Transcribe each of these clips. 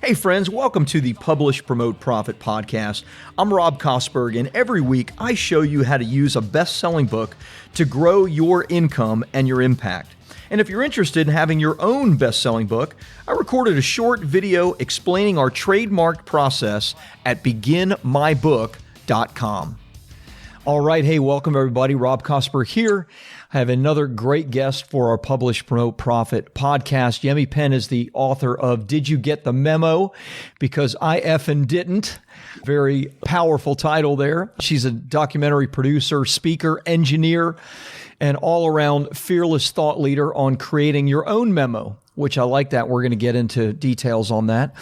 Hey friends, welcome to the Publish, Promote, Profit podcast. I'm Rob Kosberg, and every week I show you how to use a best-selling book to grow your income and your impact. And if you're interested in having your own best-selling book, I recorded a short video explaining our trademarked process at beginmybook.com. All right, hey, welcome everybody. Rob Kosberg here. I have another great guest for our Publish, Promote, Profit podcast. Yemi Penn is the author of Did You Get the Memo? Because I effing didn't. Very powerful title there. She's a documentary producer, speaker, engineer, and all-around fearless thought leader on creating your own memo, which I like that. We're going to get into details on that.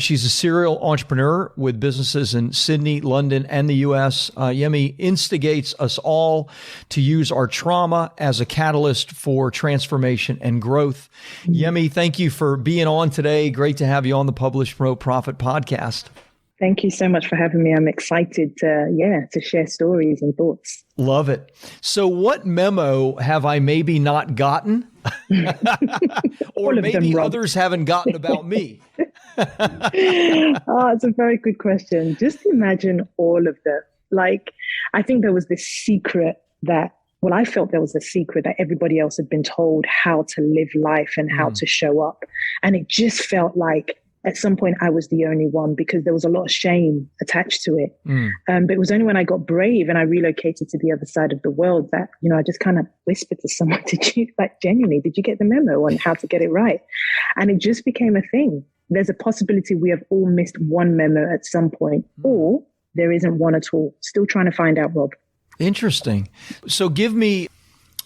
She's a serial entrepreneur with businesses in Sydney, London, and the U.S. Yemi instigates us all to use our trauma as a catalyst for transformation and growth. Yemi, thank you for being on today. Great to have you on the Publish, Promote, Profit podcast. Thank you so much for having me. I'm excited to share stories and thoughts. Love it. So what memo have I maybe not gotten? Or maybe others haven't gotten about me? It's a very good question. Just imagine all of them. Like, I think there was this secret I felt there was a secret that everybody else had been told how to live life and how to show up. And it just felt like at some point I was the only one because there was a lot of shame attached to it. But it was only when I got brave and I relocated to the other side of the world that, I just kind of whispered to someone, did you get the memo on how to get it right? And it just became a thing. There's a possibility we have all missed one memo at some point, or there isn't one at all. Still trying to find out, Rob. Interesting. So give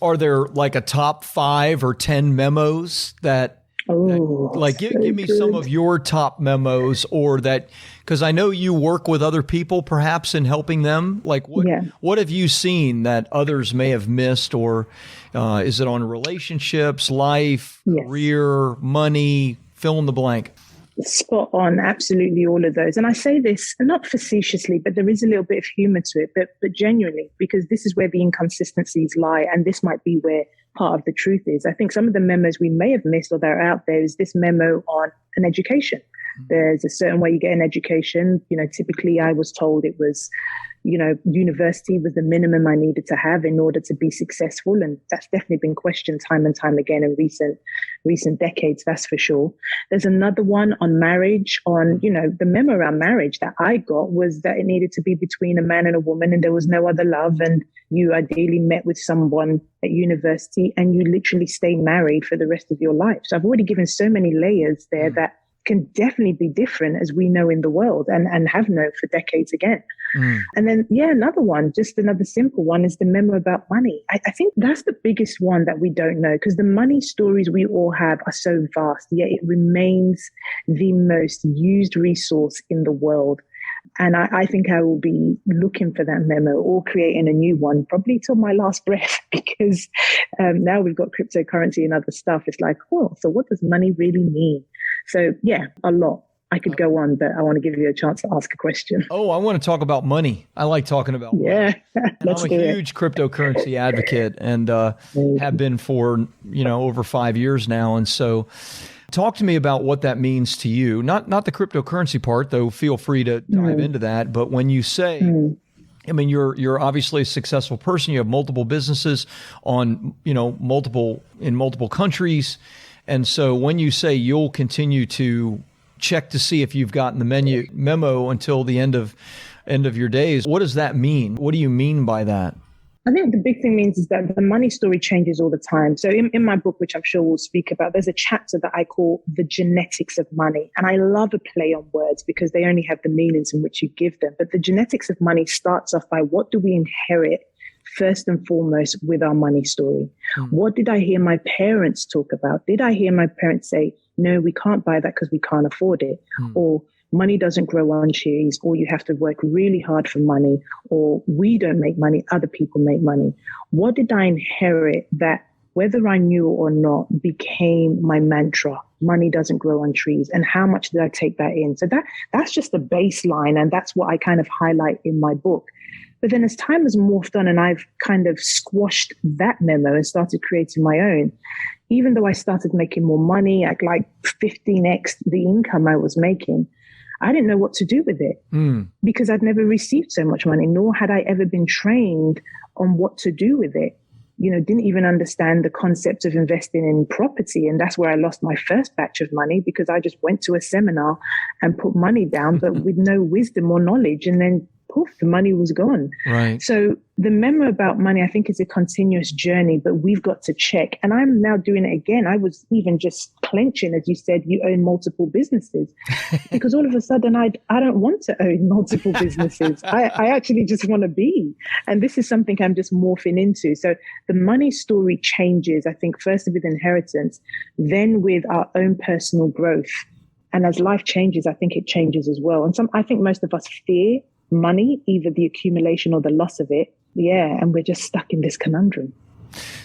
are there like a top 5 or 10 memos that, give me some of your top memos, or that, because I know you work with other people perhaps in helping them. Like what have you seen that others may have missed, or is it on relationships, life, career, money, fill in the blank? Spot on. Absolutely all of those. And I say this not facetiously, but there is a little bit of humor to it, but genuinely, because this is where the inconsistencies lie. And this might be where part of the truth is. I think some of the memos we may have missed or that are out there is this memo on an education. There's a certain way you get an education. Typically I was told it was, university was the minimum I needed to have in order to be successful. And that's definitely been questioned time and time again in recent decades, that's for sure. There's another one on marriage, on, the memo around marriage that I got was that it needed to be between a man and a woman and there was no other love. And you ideally met with someone at university and you literally stay married for the rest of your life. So I've already given so many layers there that can definitely be different as we know in the world and have known for decades again. And then, another one, just another simple one, is the memo about money. I think that's the biggest one that we don't know, because the money stories we all have are so vast, yet it remains the most used resource in the world. And I think I will be looking for that memo or creating a new one probably till my last breath, because now we've got cryptocurrency and other stuff. It's like, so what does money really mean? So a lot. I could go on, but I want to give you a chance to ask a question. Oh, I want to talk about money. I like talking about money. And I'm a huge cryptocurrency advocate and have been for, over 5 years now. And so talk to me about what that means to you. Not the cryptocurrency part, though. Feel free to dive into that. But when you say, you're obviously a successful person. You have multiple businesses on, in multiple countries. And so when you say you'll continue to check to see if you've gotten the memo until the end of your days, what does that mean? What do you mean by that? I think the big thing means is that the money story changes all the time. So in my book, which I'm sure we'll speak about, there's a chapter that I call The Genetics of Money. And I love a play on words because they only have the meanings in which you give them. But the genetics of money starts off by, what do we inherit first and foremost with our money story? What did I hear my parents talk about? Did I hear my parents say, no, we can't buy that because we can't afford it? Or money doesn't grow on trees, or you have to work really hard for money, or we don't make money, other people make money. What did I inherit that, whether I knew or not, became my mantra? money doesn't grow on trees, and how much did I take that in? So that's just the baseline, and that's what I kind of highlight in my book. But then as time has morphed on and I've kind of squashed that memo and started creating my own, even though I started making more money at like 15x the income I was making, I didn't know what to do with it because I'd never received so much money, nor had I ever been trained on what to do with it. Didn't even understand the concept of investing in property. And that's where I lost my first batch of money, because I just went to a seminar and put money down, but with no wisdom or knowledge. And then poof, the money was gone. Right. So the memo about money, I think, is a continuous journey, but we've got to check. And I'm now doing it again. I was even just clenching, as you said, you own multiple businesses, because all of a sudden I don't want to own multiple businesses. I actually just want to be. And this is something I'm just morphing into. So the money story changes, I think, first with inheritance, then with our own personal growth. And as life changes, I think it changes as well. And I think most of us fear money, either the accumulation or the loss of it. Yeah. And we're just stuck in this conundrum.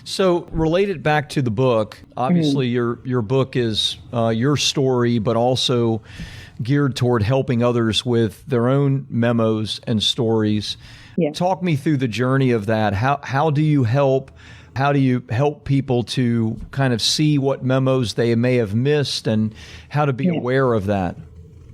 So related back to the book, obviously your book is your story, but also geared toward helping others with their own memos and stories. Yeah. Talk me through the journey of that. How do you help people to kind of see what memos they may have missed and how to be aware of that?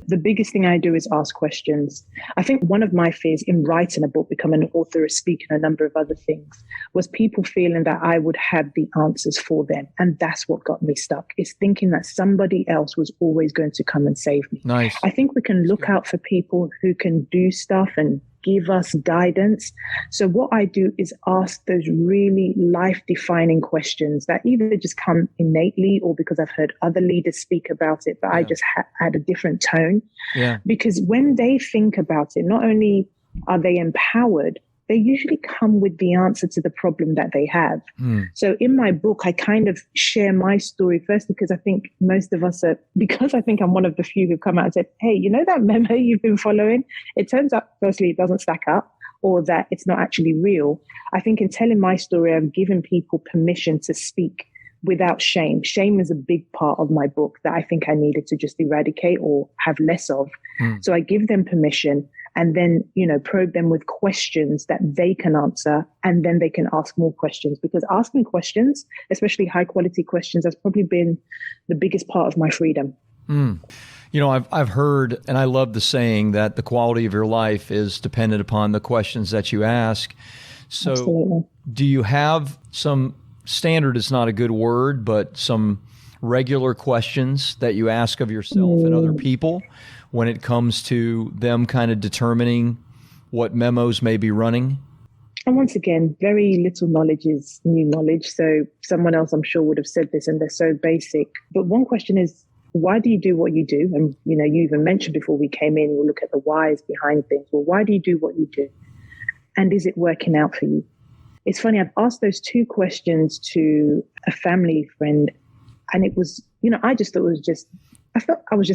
The biggest thing I do is ask questions. I think one of my fears in writing a book, becoming an author, a speaker, and a number of other things, was people feeling that I would have the answers for them. And that's what got me stuck, is thinking that somebody else was always going to come and save me. Nice. I think we can look out for people who can do stuff and give us guidance. So what I do is ask those really life-defining questions that either just come innately or because I've heard other leaders speak about it, but I just add a different tone. Yeah. Because when they think about it, not only are they empowered, they usually come with the answer to the problem that they have. So in my book, I kind of share my story first, because I think most of us because I think I'm one of the few who've come out and said, hey, you know that memo you've been following? It turns out, firstly, it doesn't stack up, or that it's not actually real. I think in telling my story, I've given people permission to speak without shame. Shame is a big part of my book that I think I needed to just eradicate or have less of. So I give them permission, and then, probe them with questions that they can answer, and then they can ask more questions, because asking questions, especially high quality questions, has probably been the biggest part of my freedom. I've heard, and I love the saying that the quality of your life is dependent upon the questions that you ask. So absolutely. Do you have some standard, is not a good word, but some regular questions that you ask of yourself and other people when it comes to them kind of determining what memos may be running? And once again, very little knowledge is new knowledge. So someone else, I'm sure, would have said this, and they're so basic. But one question is, why do you do what you do? And, you even mentioned before we came in, we'll look at the whys behind things. Well, why do you do what you do? And is it working out for you? It's funny, I've asked those two questions to a family friend, and it was, I just thought it was just,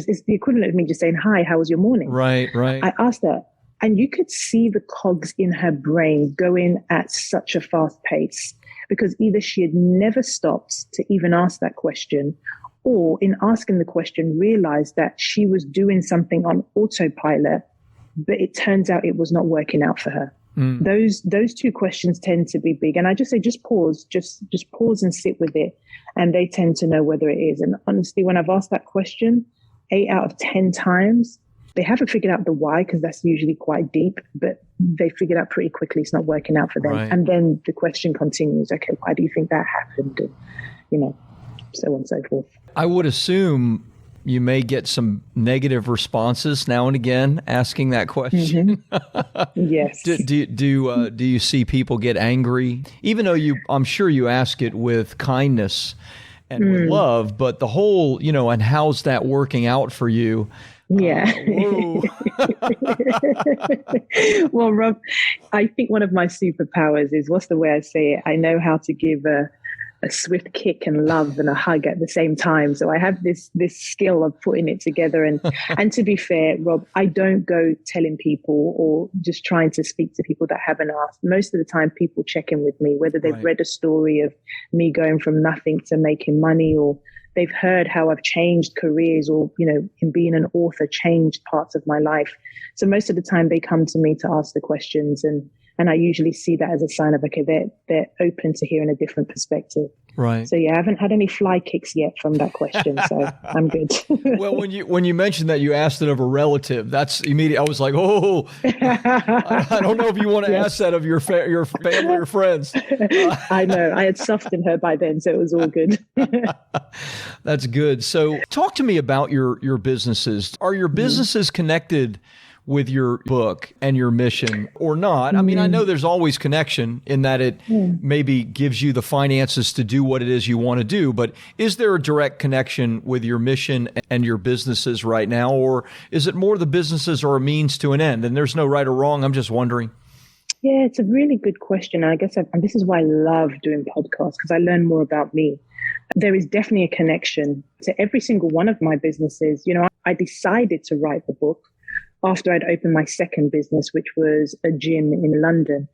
it's the equivalent of me just saying, hi, how was your morning? Right. I asked her, and you could see the cogs in her brain going at such a fast pace, because either she had never stopped to even ask that question, or in asking the question, realized that she was doing something on autopilot, but it turns out it was not working out for her. Those two questions tend to be big. And I just say, just pause and sit with it. And they tend to know whether it is. And honestly, when I've asked that question 8 out of 10 times, they haven't figured out the why, because that's usually quite deep, but they figured out pretty quickly it's not working out for them. Right. And then the question continues, okay, why do you think that happened? And, so on and so forth. I would assume you may get some negative responses now and again asking that question. Yes. Do you see people get angry, even though I'm sure you ask it with kindness and with love, but the whole, and how's that working out for you? Yeah. Well, Rob, I think one of my superpowers is, what's the way I say it? I know how to give a swift kick and love and a hug at the same time. So I have this skill of putting it together. And to be fair, Rob, I don't go telling people or just trying to speak to people that haven't asked. Most of the time, people check in with me, whether they've read a story of me going from nothing to making money, or they've heard how I've changed careers or, in being an author, changed parts of my life. So most of the time they come to me to ask the questions, and I usually see that as a sign of, okay, they're open to hearing a different perspective. Right. So yeah, I haven't had any fly kicks yet from that question, so I'm good. Well, when you mentioned that you asked it of a relative, that's immediate. I was like, oh, I don't know if you want to ask that of your family or friends. I know. I had softened her by then, so it was all good. That's good. So talk to me about your businesses. Are your businesses connected with your book and your mission or not? I mean, I know there's always connection in that it maybe gives you the finances to do what it is you want to do, but is there a direct connection with your mission and your businesses right now? Or is it more the businesses are a means to an end and there's no right or wrong? I'm just wondering. Yeah, it's a really good question. I guess, and this is why I love doing podcasts, because I learn more about me. There is definitely a connection to every single one of my businesses. I decided to write the book after I'd opened my second business, which was a gym in London,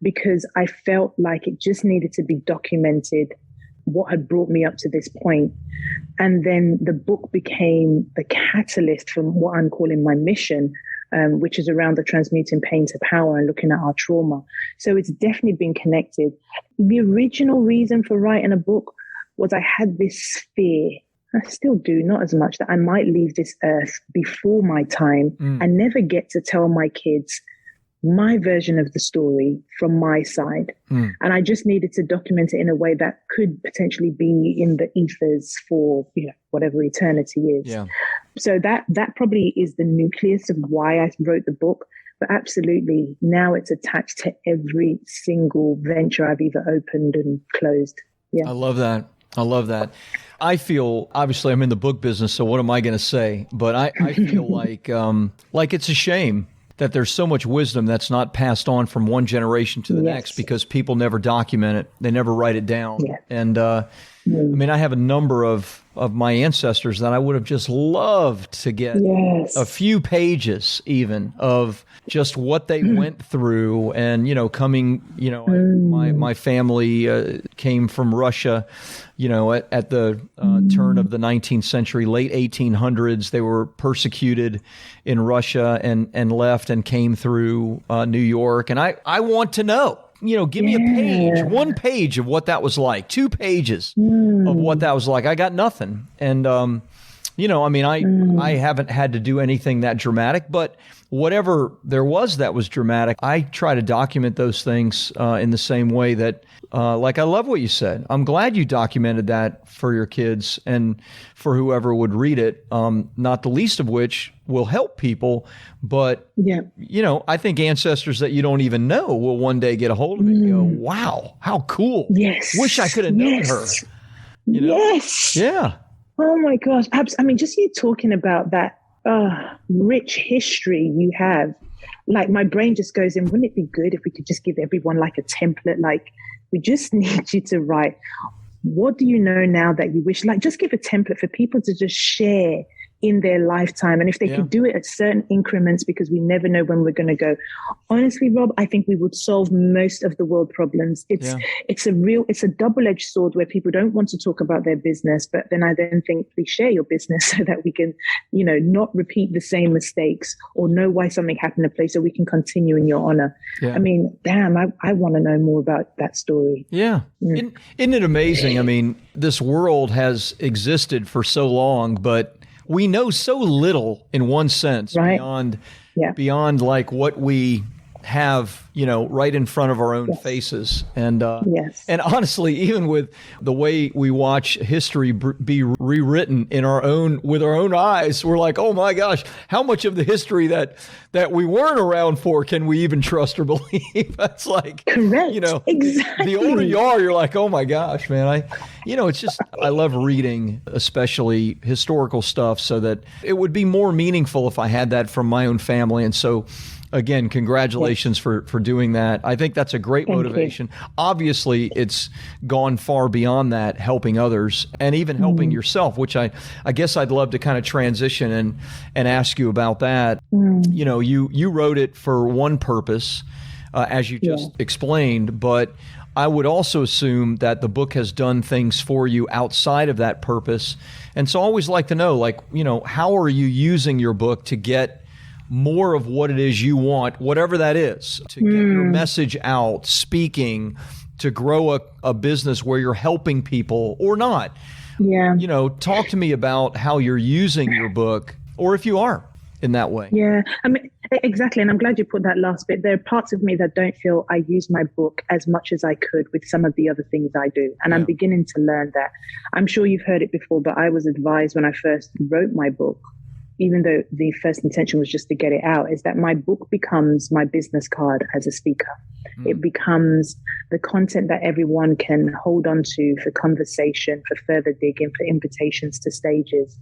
because I felt like it just needed to be documented what had brought me up to this point. And then the book became the catalyst for what I'm calling my mission, which is around the transmuting pain to power and looking at our trauma. So it's definitely been connected. The original reason for writing a book was I had this fear. I still do, not as much, that I might leave this earth before my time and never get to tell my kids my version of the story from my side. And I just needed to document it in a way that could potentially be in the ethers for, whatever eternity is. Yeah. So that probably is the nucleus of why I wrote the book. But absolutely, now it's attached to every single venture I've either opened and closed. Yeah. I love that. I feel, obviously I'm in the book business, so what am I going to say? But I feel like it's a shame that there's so much wisdom that's not passed on from one generation to the next because people never document it. They never write it down. Yeah. And I mean, I have a number of my ancestors that I would have just loved to get a few pages even of just what they went through. And, coming, my family came from Russia, at the turn of the 19th century, late 1800s. They were persecuted in Russia and left and came through New York. And I want to know. Give me a page, one page of what that was like, 2 pages of what that was like. I got nothing. And, I haven't had to do anything that dramatic, but whatever there was that was dramatic, I try to document those things in the same way that, I love what you said. I'm glad you documented that for your kids and for whoever would read it, not the least of which will help people. But, I think ancestors that you don't even know will one day get a hold of it and go, wow, how cool. Yes. Wish I could have known her. Yes. Yeah. Oh my gosh. I mean, just you talking about that rich history you have, like my brain just goes in, wouldn't it be good if we could just give everyone like a template? Like, we just need you to write, what do you know now that you wish? Like, just give a template for people to just share in their lifetime. And if they could do it at certain increments, because we never know when we're going to go. Honestly, Rob, I think we would solve most of the world problems. It's a double-edged sword where people don't want to talk about their business, but then I think please share your business so that we can, not repeat the same mistakes or know why something happened in a place so we can continue in your honor. Yeah. I mean, damn, I want to know more about that story. Yeah. Isn't it amazing? I mean, this world has existed for so long, but we know so little in one sense, beyond like what we have, right in front of our own faces. And and honestly, even with the way we watch history be rewritten with our own eyes, we're like, oh my gosh, how much of the history that we weren't around for can we even trust or believe? That's like, correct. Exactly. The older you are, you're like, oh my gosh, man, it's just, I love reading, especially historical stuff, so that it would be more meaningful if I had that from my own family. And so, again, congratulations for doing that. I think that's a great motivation. Obviously, it's gone far beyond that, helping others and even helping yourself, which I guess I'd love to kind of transition and ask you about that. You wrote it for one purpose, as you just explained, but I would also assume that the book has done things for you outside of that purpose. And so I always like to know, like, how are you using your book to get more of what it is you want, whatever that is, to get your message out, speaking, to grow a business where you're helping people or not. Yeah. Talk to me about how you're using your book, or if you are in that way. Yeah, I mean, exactly. And I'm glad you put that last bit. There are parts of me that don't feel I use my book as much as I could with some of the other things I do. And I'm beginning to learn that. I'm sure you've heard it before, but I was advised when I first wrote my book, even though the first intention was just to get it out, is that my book becomes my business card as a speaker. It becomes the content that everyone can hold on to for conversation, for further digging, for invitations to stages.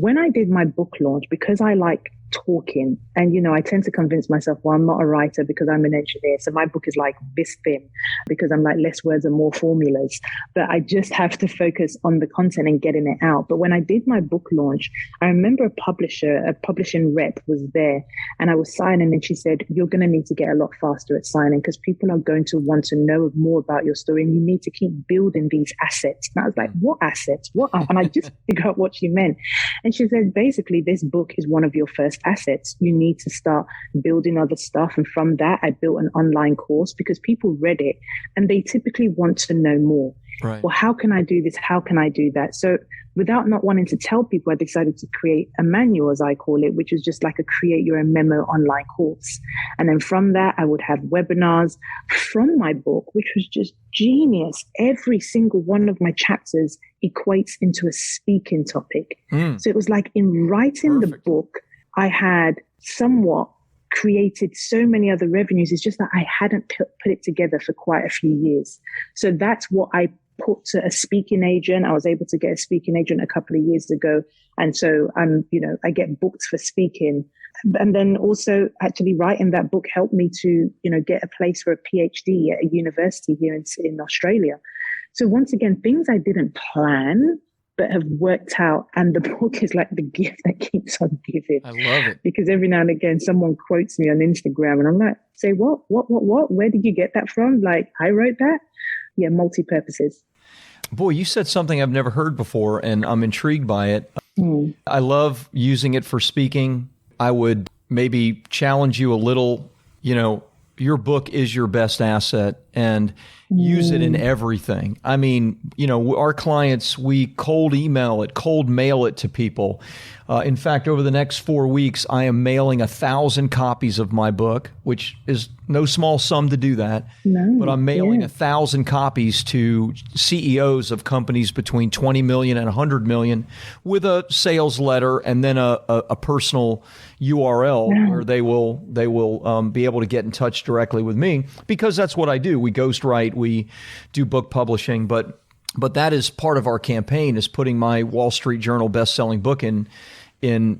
When I did my book launch, because I like talking, and I tend to convince myself, well, I'm not a writer because I'm an engineer, so my book is like this thin because I'm like less words and more formulas, but I just have to focus on the content and getting it out. But when I did my book launch, I remember a publishing rep was there, and I was signing, and she said, you're going to need to get a lot faster at signing because people are going to want to know more about your story, and you need to keep building these assets. And I was like, what assets? What? And I just figured out what she meant. And she said, basically, this book is one of your first assets. You need to start building other stuff. And from that, I built an online course because people read it and they typically want to know more. Right. Well, how can I do this? How can I do that? So without not wanting to tell people, I decided to create a manual, as I call it, which is just like a create your own memo online course. And then from that, I would have webinars from my book, which was just genius. Every single one of my chapters equates into a speaking topic. So it was like in writing the book, I had somewhat created so many other revenues. It's just that I hadn't put it together for quite a few years. So that's what I put to a speaking agent. I was able to get a speaking agent a couple of years ago. And so I get booked for speaking. And then also actually writing that book helped me to, get a place for a PhD at a university here in Australia. So once again, things I didn't plan, but have worked out. And the book is like the gift that keeps on giving. I love it. Because every now and again, someone quotes me on Instagram and I'm like, say, what? Where did you get that from? Like, I wrote that? Yeah, multi-purposes. Boy, you said something I've never heard before, and I'm intrigued by it. I love using it for speaking. I would maybe challenge you a little, your book is your best asset, and use it in everything. I mean, our clients, we cold email it, cold mail it to people. In fact, over the next 4 weeks, I am mailing 1,000 copies of my book, which is no small sum to do that. No, but I'm mailing 1,000 copies to CEOs of companies between 20 million and 100 million with a sales letter and then a personal URL where they will be able to get in touch directly with me, because that's what I do. We ghostwrite, we do book publishing, but that is part of our campaign, is putting my Wall Street Journal best-selling book in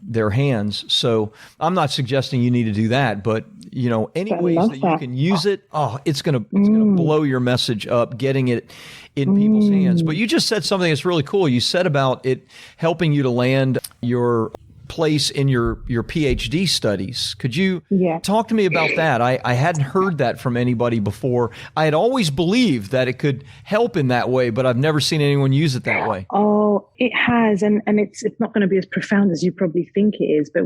their hands. So I'm not suggesting you need to do that, but any ways that you can use it, it's gonna blow your message up, getting it in people's hands. But you just said something that's really cool. You said about it helping you to land your place in your PhD studies. Could you talk to me about that? I hadn't heard that from anybody before. I had always believed that it could help in that way, but I've never seen anyone use it that way. Oh, it has. And it's not going to be as profound as you probably think it is. But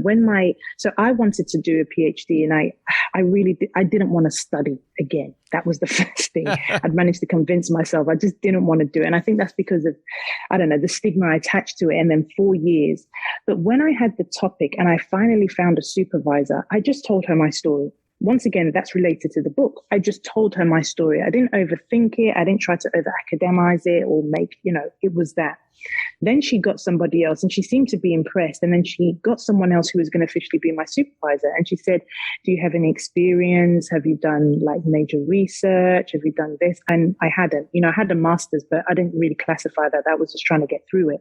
so I wanted to do a PhD, and I didn't want to study again. That was the first thing. I'd managed to convince myself I just didn't want to do it. And I think that's because of, I don't know, the stigma attached to it. And then 4 years. But when I had the topic and I finally found a supervisor, I just told her my story. Once again, that's related to the book. I just told her my story. I didn't overthink it. I didn't try to over-academize it or make, it was that. Then she got somebody else and she seemed to be impressed. And then she got someone else who was going to officially be my supervisor. And she said, do you have any experience? Have you done like major research? Have you done this? And I hadn't. I had a master's, but I didn't really classify that. I was just trying to get through it.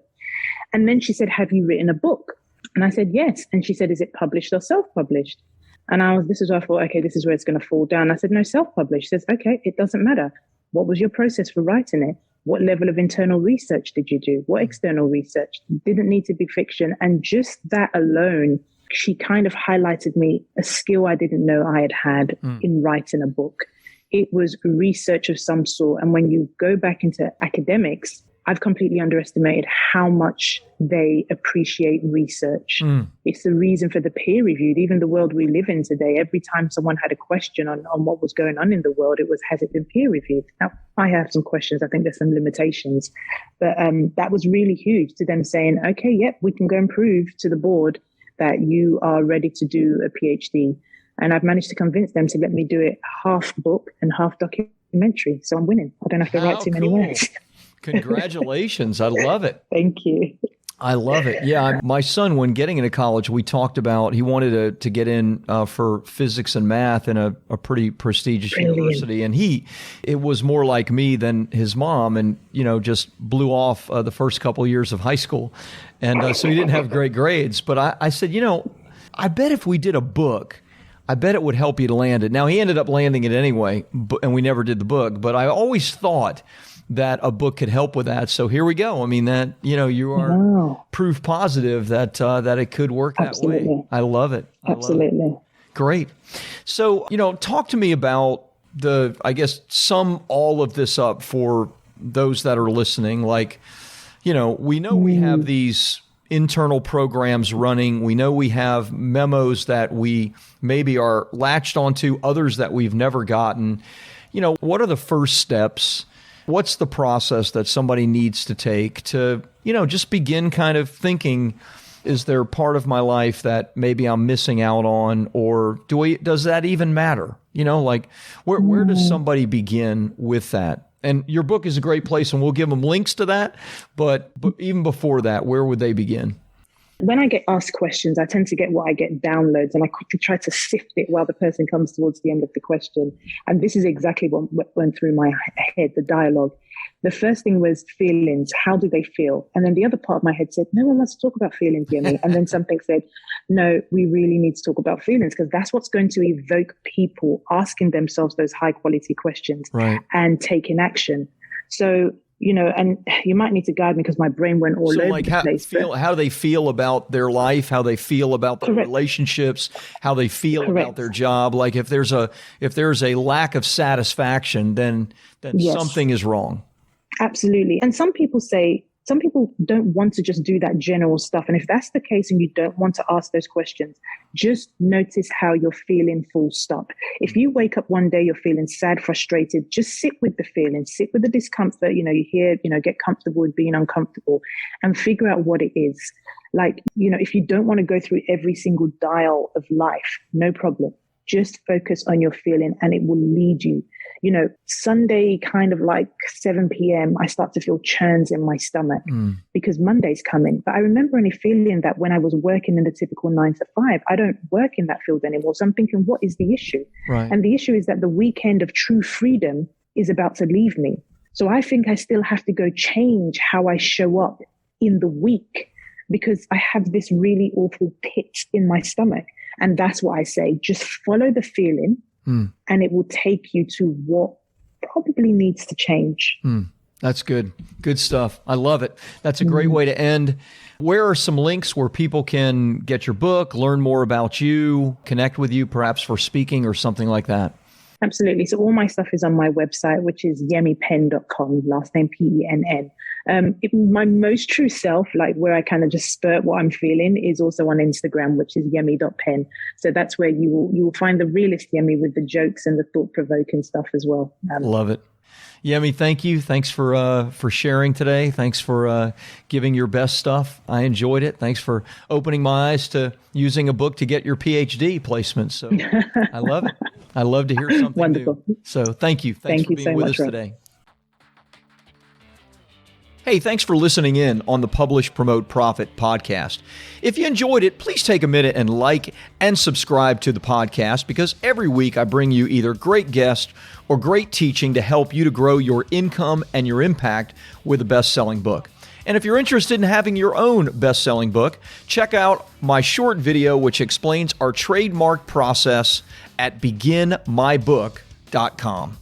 And then she said, have you written a book? And I said, yes. And she said, is it published or self-published? And this is where I thought, okay, this is where it's going to fall down. I said, no, self-published. She says, okay, it doesn't matter. What was your process for writing it? What level of internal research did you do? What external research? Didn't need to be fiction. And just that alone, she kind of highlighted me a skill I didn't know I had in writing a book. it was research of some sort. And when you go back into academics, I've completely underestimated how much they appreciate research. It's the reason for the peer reviewed. Even the world we live in today, every time someone had a question on what was going on in the world, it was, has it been peer reviewed? Now, I have some questions. I think there's some limitations. But that was really huge to them saying, okay, yep, we can go and prove to the board that you are ready to do a PhD. And I've managed to convince them to let me do it half book and half documentary. So I'm winning. I don't have to write too many words. Congratulations. I love it. Thank you. I love it. Yeah. My son, when getting into college, we talked about, he wanted to get in for physics and math in a pretty prestigious university. And it was more like me than his mom, and, just blew off the first couple of years of high school. And so he didn't have great grades. But I said, I bet if we did a book, I bet it would help you to land it. Now, he ended up landing it anyway, and we never did the book. But I always thought that a book could help with that. So here we go. I mean, that, you are proof positive that it could work that way. I love it. Absolutely. Great. So, talk to me about sum all of this up for those that are listening. Like, we know we have these internal programs running. We know we have memos that we maybe are latched onto, others that we've never gotten. What are the first steps? What's the process that somebody needs to take to, just begin kind of thinking, is there part of my life that maybe I'm missing out on, or does that even matter? Where does somebody begin with that? And your book is a great place, and we'll give them links to that. But even before that, where would they begin? When I get asked questions, I tend to get what I get downloads, and I quickly try to sift it while the person comes towards the end of the question. And this is exactly what went through my head, the dialogue. The first thing was feelings. How do they feel? And then the other part of my head said, no one wants to talk about feelings, Yemi. And then something said, no, we really need to talk about feelings, because that's what's going to evoke people asking themselves those high quality questions and taking action. So, and you might need to guide me because my brain went all over the place. How do they feel about their life? How they feel about their relationships? How they feel about their job? Like if there's a lack of satisfaction, then something is wrong. Absolutely. And some people don't want to just do that general stuff. And if that's the case and you don't want to ask those questions, just notice how you're feeling, full stop. If you wake up one day, you're feeling sad, frustrated, just sit with the feeling, sit with the discomfort, get comfortable with being uncomfortable and figure out what it is. Like, if you don't want to go through every single dial of life, no problem. Just focus on your feeling and it will lead you. Sunday, kind of like 7 p.m., I start to feel churns in my stomach because Monday's coming. But I remember only feeling that when I was working in the typical 9 to 5. I don't work in that field anymore. So I'm thinking, what is the issue? Right. And the issue is that the weekend of true freedom is about to leave me. So I think I still have to go change how I show up in the week because I have this really awful pit in my stomach. And that's what I say. Just follow the feeling and it will take you to what probably needs to change. That's good. Good stuff. I love it. That's a great way to end. Where are some links where people can get your book, learn more about you, connect with you, perhaps for speaking or something like that? Absolutely. So all my stuff is on my website, which is yemipenn.com, last name Penn. My most true self, like where I kind of just spurt what I'm feeling, is also on Instagram, which is yemi.penn. So that's where you will find the realist Yemi with the jokes and the thought-provoking stuff as well. Love it. Yemi, thank you. Thanks for sharing today. Thanks for giving your best stuff. I enjoyed it. Thanks for opening my eyes to using a book to get your PhD placement. So I love it. I love to hear something Wonderful. new. So thank you. Thanks for being with us today. Hey, thanks for listening in on the Publish, Promote, Profit podcast. If you enjoyed it, please take a minute and like and subscribe to the podcast because every week I bring you either great guests or great teaching to help you to grow your income and your impact with a best-selling book. And if you're interested in having your own best-selling book, check out my short video which explains our trademark process at beginmybook.com.